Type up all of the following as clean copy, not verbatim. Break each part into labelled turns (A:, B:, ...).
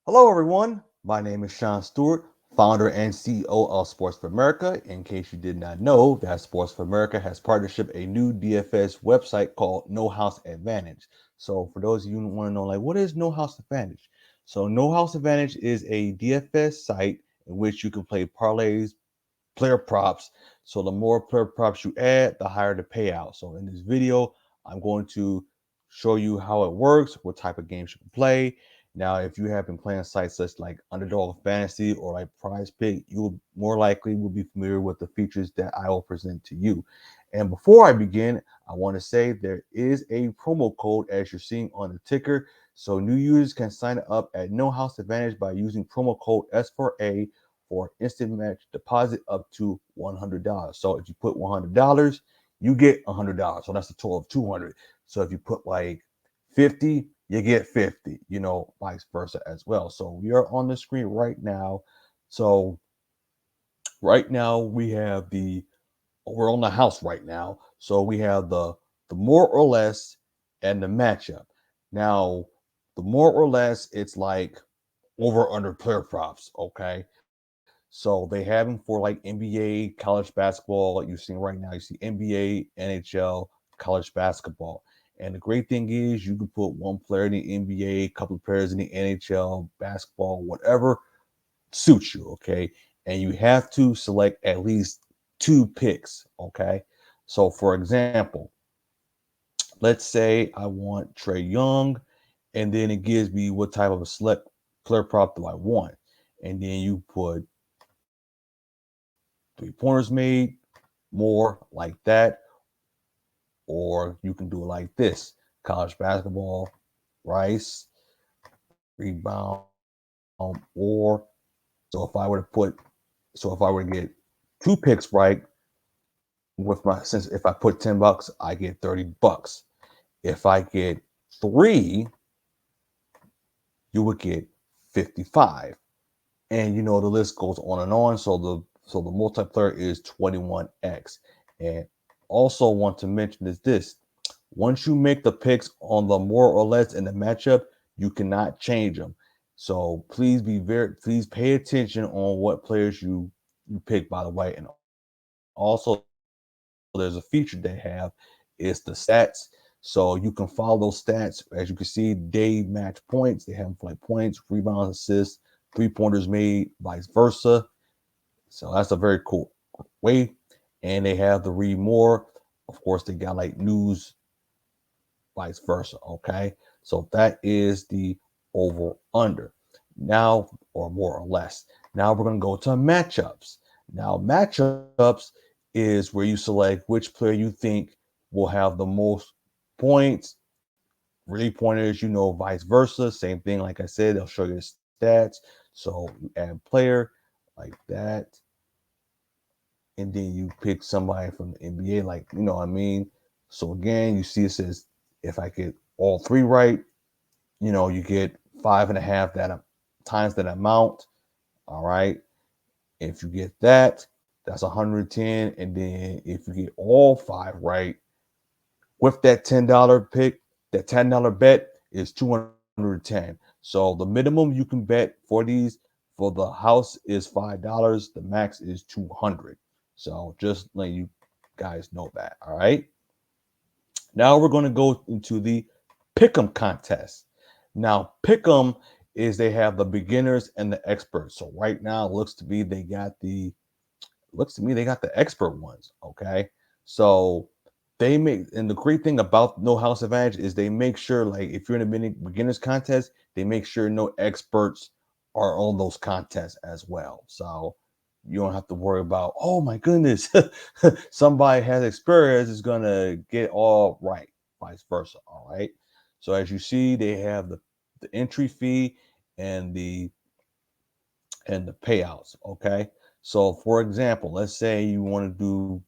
A: Hello, everyone. My name is Shawn Stewart, founder and CEO of Sports for America. In case you did not know, that Sports for America has partnership a new DFS website called No House Advantage. So, for those of you who want to know, like, what is No House Advantage? So, No House Advantage is a DFS site in which you can play parlays, player props. So, the more player props you add, the higher the payout. So, in this video, I'm going to show you how it works, what type of games you can play. Now, if you have been playing sites such like Underdog Fantasy or like Prize Pick, you will more likely will be familiar with the features that I will present to you. And before I begin, I want to say there is a promo code as you're seeing on the ticker. So new users can sign up at No House Advantage by using promo code S4A for instant match deposit up to $100. So if you put $100, you get $100. So that's a total of 200. So if you put like 50, you get 50, vice versa as well. So we are on the screen right now. So right now we're on the house right now. So we have the more or less and the matchup. Now, the more or less, it's like over under player props. Okay. So they have them for like NBA, college basketball, like you're seeing right now. You see NBA, NHL, college basketball. And the great thing is you can put one player in the NBA, a couple of players in the NHL, basketball, whatever suits you, okay? And you have to select at least two picks, okay? So for example, let's say I want Trey Young, and then it gives me what type of a select player prop do I want. And then you put 3 pointers made, more like that, or you can do it like this: college basketball, Rice, rebound, or so if I were to get 2 picks right with my since if I put $10, I get $30. If I get three, you would get 55. And the list goes on and on. So the multiplayer is 21x. And also want to mention is this: once you make the picks on the more or less in the matchup, you cannot change them. So please pay attention on what players you pick, by the way. And also there's a feature they have is the stats. So you can follow those stats. As you can see, day match points. They have them for like points, rebounds, assists, 3 pointers made, vice versa. So that's a very cool way. And they have the read more. Of course, they got like news, vice versa. Okay. So that is the over under. Now, or more or less. Now we're going to go to matchups. Now, matchups is where you select which player you think will have the most points, really pointers, vice versa. Same thing. Like I said, they'll show you the stats. So you add player like that, and then you pick somebody from the NBA, like, what I mean? So again, you see it says if I get all three right, you get 5.5 times that amount. All right. If you get that, that's 110. And then if you get all five right with that $10 pick, that $10 bet is 210. So the minimum you can bet for these for the house is $5. The max is 200. So just let you guys know that. All right. Now we're going to go into the pick'em contest. Now, pick'em is they have the beginners and the experts. So right now, it looks to me they got the expert ones. Okay, so and the great thing about No House Advantage is they make sure, like, if you're in a mini beginners contest, they make sure no experts are on those contests as well. So you don't have to worry about, oh my goodness, somebody has experience is gonna get all right, vice versa. All right. So as you see, they have the entry fee and the payouts. Okay. So for example, let's say you want to do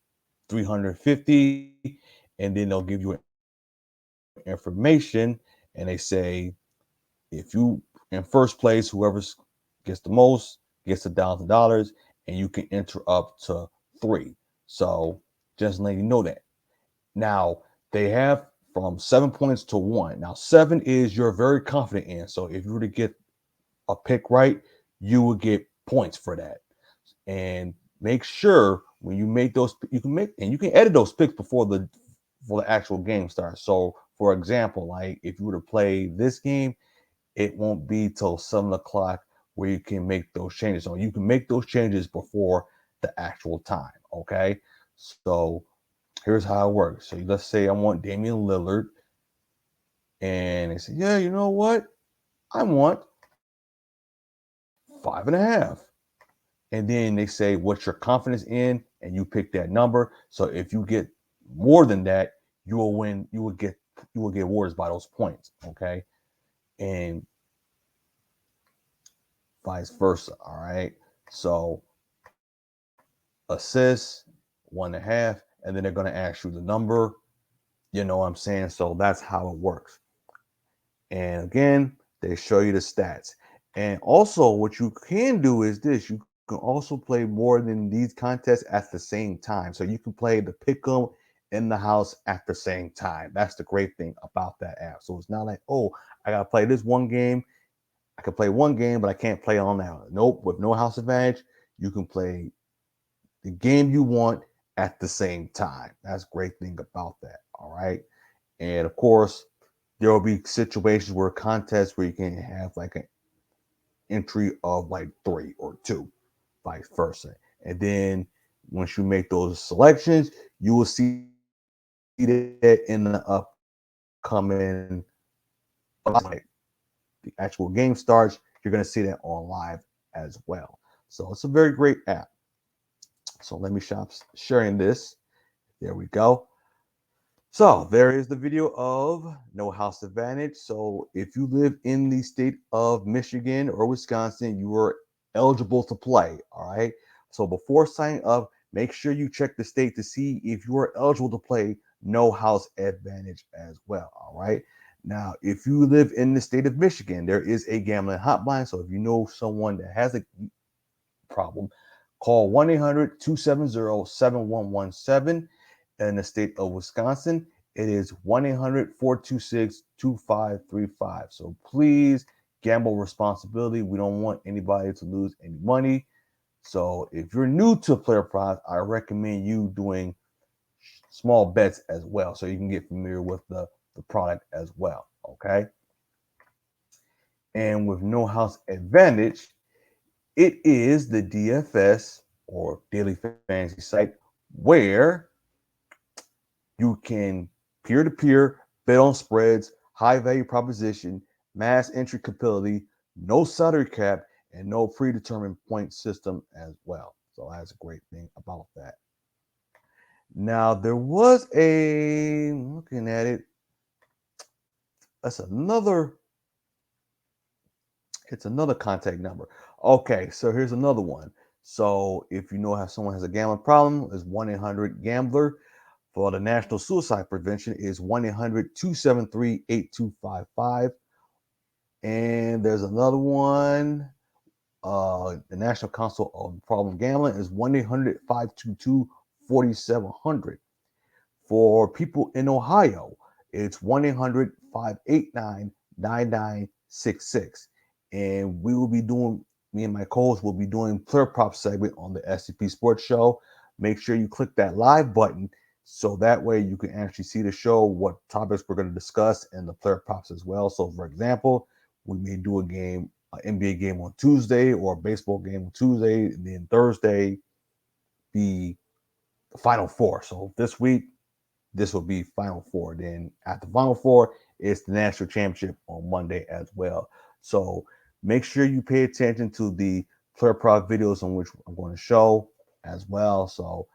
A: 350, and then they'll give you information, and they say if you in first place, whoever gets the most gets $1,000, and you can enter up to three. So just letting you know that. Now they have from 7 points to one. Now 7 is you're very confident in. So if you were to get a pick right, you will get points for that. And make sure when you make those, you can edit those picks before the actual game starts. So, for example, like if you were to play this game, it won't be till 7 o'clock where you can make those changes. So you can make those changes before the actual time. Okay. So here's how it works. So let's say I want Damian Lillard, and they say, yeah, you know what? I want 5.5. And then they say what's your confidence in, and you pick that number. So if you get more than that, you will win. You will get awards by those points. Okay. And vice versa. All right. So assists 1.5, and then they're going to ask you the number. You know what I'm saying? So that's how it works. And again, they show you the stats. And also, what you can do is this: you can also play more than these contests at the same time. So you can play the pick'em in the house at the same time. That's the great thing about that app. So it's not like, oh, I gotta play this one game. I can play one game, but I can't play on that. Nope. With no house advantage, you can play the game you want at the same time. That's a great thing about that. All right. And of course, there will be situations where contests where you can have like an entry of like 3 or 2, vice versa. And then once you make those selections, you will see that in the upcoming, like the actual game starts, you're going to see that on live as well. So it's a very great app. So let me stop sharing this. There we go. So there is the video of No House Advantage. So if you live in the state of Michigan or Wisconsin, you are eligible to play. All right. So before signing up, make sure you check the state to see if you are eligible to play No House Advantage as well. All right. Now, if you live in the state of Michigan, there is a gambling hotline. So if you know someone that has a problem, call 1-800-270-7117. In the state of Wisconsin, it is 1-800-426-2535. So please gamble responsibility. We don't want anybody to lose any money. So if you're new to player props, I recommend you doing small bets as well, so you can get familiar with the product as well. Okay. And with No House Advantage, it is the DFS or daily fantasy site where you can peer-to-peer bet on spreads, high value proposition, mass entry capability, no salary cap, and no predetermined point system as well. So that's a great thing about that. Now there was looking at it, that's another, it's another contact number. Okay, so here's another one. So if you know how someone has a gambling problem, it's 1-800-GAMBLER. For the National Suicide Prevention is 1-800-273-8255. And there's another one. The National Council of Problem Gambling is 1-800-522-4700. For people in Ohio, it's 1-800-589-9966. And we will be doing, me and my co-host will be doing player prop segment on the SCP Sports Show. Make sure you click that live button so that way you can actually see the show, what topics we're going to discuss, and the player props as well. So, for example, we may do a game, an NBA game on Tuesday or a baseball game on Tuesday, and then Thursday be the Final Four. So this week, this will be Final Four. Then at the Final Four, it's the National Championship on Monday as well. So make sure you pay attention to the player prop videos on which I'm going to show as well. So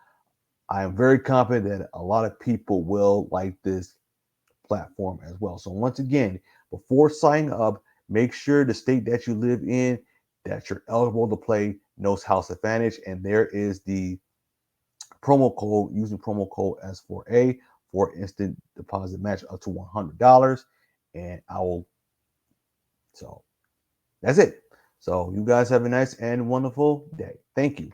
A: I am very confident that a lot of people will like this platform as well. So once again, before signing up, make sure the state that you live in, that you're eligible to play No House Advantage. And there is the promo code, using promo code S4A for instant deposit match up to $100. And so that's it. So you guys have a nice and wonderful day. Thank you.